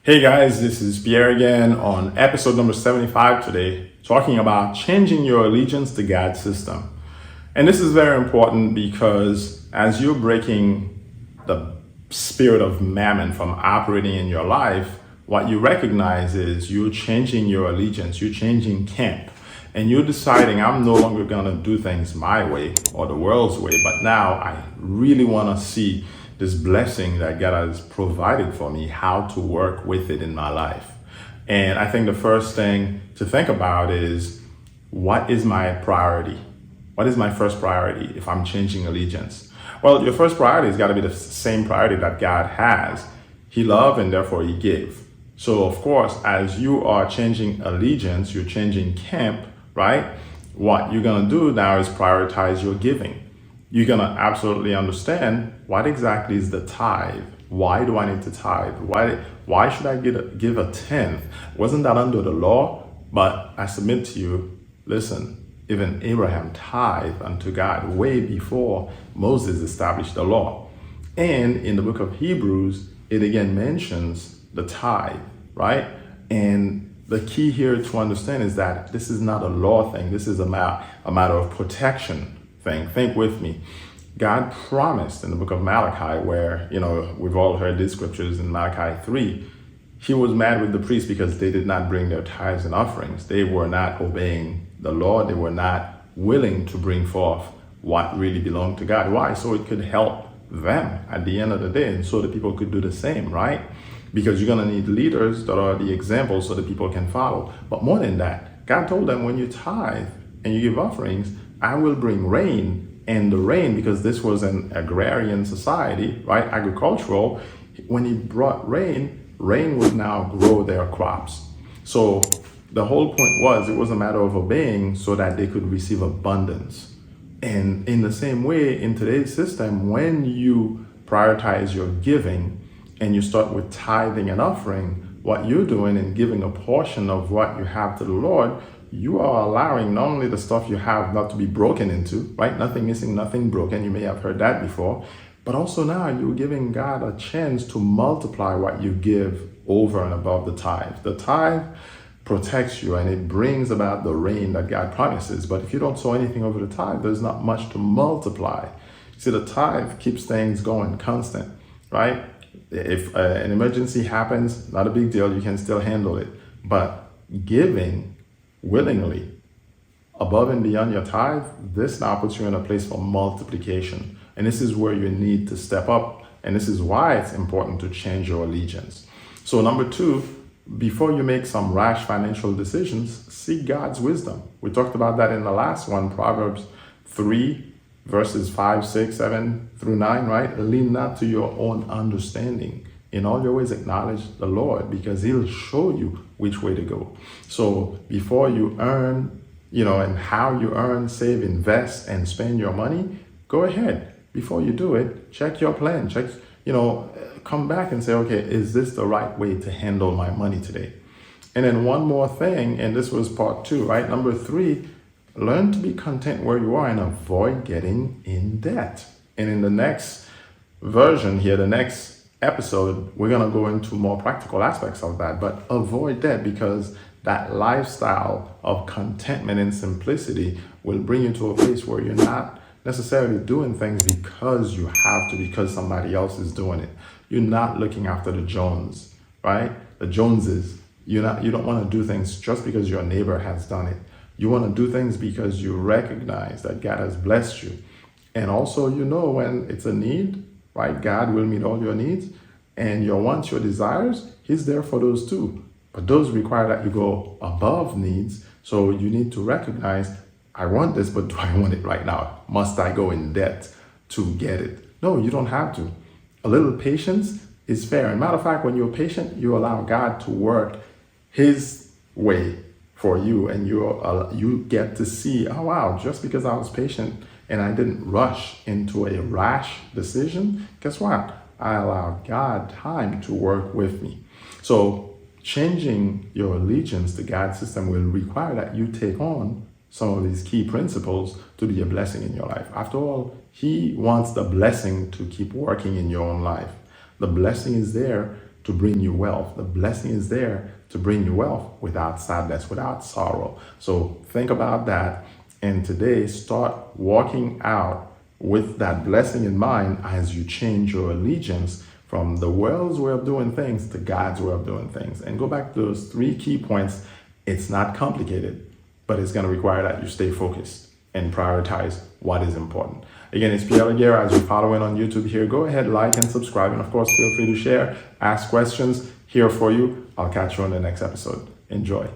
Hey guys, this is Pierre again on episode number 75 today, talking about changing your allegiance to God's system. And this is very important because as you're breaking the spirit of mammon from operating in your life, what you recognize is you're changing your allegiance, you're changing camp, and you're deciding I'm no longer gonna do things my way or the world's way, but now I really wanna see this blessing that God has provided for me, how to work with it in my life. And I think the first thing to think about is, what is my priority? What is my first priority if I'm changing allegiance? Well, your first priority has got to be the same priority that God has. He loved and therefore he gave. So of course, as you are changing allegiance, you're changing camp, right? What you're going to do now is prioritize your giving. You're going to absolutely understand what exactly is the tithe. Why do I need to tithe? Why should I give a tenth? Wasn't that under the law? But I submit to you, listen, even Abraham tithed unto God way before Moses established the law. And in the book of Hebrews, it again mentions the tithe, right? And the key here to understand is that this is not a law thing. This is a matter of protection thing. Think with me. God promised in the book of Malachi, where, we've all heard these scriptures in Malachi 3, he was mad with the priests because they did not bring their tithes and offerings. They were not obeying the law. They were not willing to bring forth what really belonged to God. Why? So it could help them at the end of the day, and so the people could do the same, right? Because you're going to need leaders that are the examples so that people can follow. But more than that, God told them, when you tithe and you give offerings, I will bring rain. And the rain, because this was an agrarian society, right? Agricultural. When he brought rain would now grow their crops. So the whole point was, it was a matter of obeying so that they could receive abundance. And in the same way, in today's system, when you prioritize your giving and you start with tithing and offering, what you're doing and giving a portion of what you have to the Lord, you are allowing not only the stuff you have not to be broken into, right? Nothing missing, nothing broken. You may have heard that before. But also now you're giving God a chance to multiply what you give over and above the tithe. The tithe protects you and it brings about the rain that God promises. But if you don't sow anything over the tithe, there's not much to multiply. See, the tithe keeps things going constant, right? If an emergency happens, not a big deal. You can still handle it. But giving willingly above and beyond your tithe, this now puts you in a place for multiplication. And this is where you need to step up. And this is why it's important to change your allegiance. So number 2, before you make some rash financial decisions, seek God's wisdom. We talked about that in the last one, Proverbs 3, verses 5, 6, 7 through 9, right? Lean not to your own understanding. In all your ways acknowledge the Lord, because he'll show you which way to go. So before you earn, and how you earn, save, invest, and spend your money, go ahead. Before you do it, check your plan. Come back and say, okay, is this the right way to handle my money today? And then one more thing, and this was part 2, right? Number 3, learn to be content where you are and avoid getting in debt. And in the next version here, the next episode, we're going to go into more practical aspects of that, but avoid that, because that lifestyle of contentment and simplicity will bring you to a place where you're not necessarily doing things because you have to, because somebody else is doing it. You're not looking after the Jones, right? The Joneses. You don't want to do things just because your neighbor has done it. You want to do things because you recognize that God has blessed you. And also, when it's a need, right? God will meet all your needs, and your wants, your desires, he's there for those too. But those require that you go above needs. So you need to recognize, I want this, but do I want it right now? Must I go in debt to get it? No, you don't have to. A little patience is fair. And matter of fact, when you're patient, you allow God to work his way for you, and you get to see, oh wow, just because I was patient and I didn't rush into a rash decision, guess what? I allowed God time to work with me. So changing your allegiance to God's system will require that you take on some of these key principles to be a blessing in your life. After all, he wants the blessing to keep working in your own life. The blessing is there to bring you wealth. The blessing is there to bring you wealth without sadness, without sorrow. So think about that. And today, start walking out with that blessing in mind as you change your allegiance from the world's way of doing things to God's way of doing things. And go back to those 3 key points. It's not complicated, but it's going to require that you stay focused and prioritize what is important. Again, it's Pierre Laguerre. As you're following on YouTube here, go ahead, like and subscribe. And of course, feel free to share, ask questions here for you. I'll catch you on the next episode. Enjoy.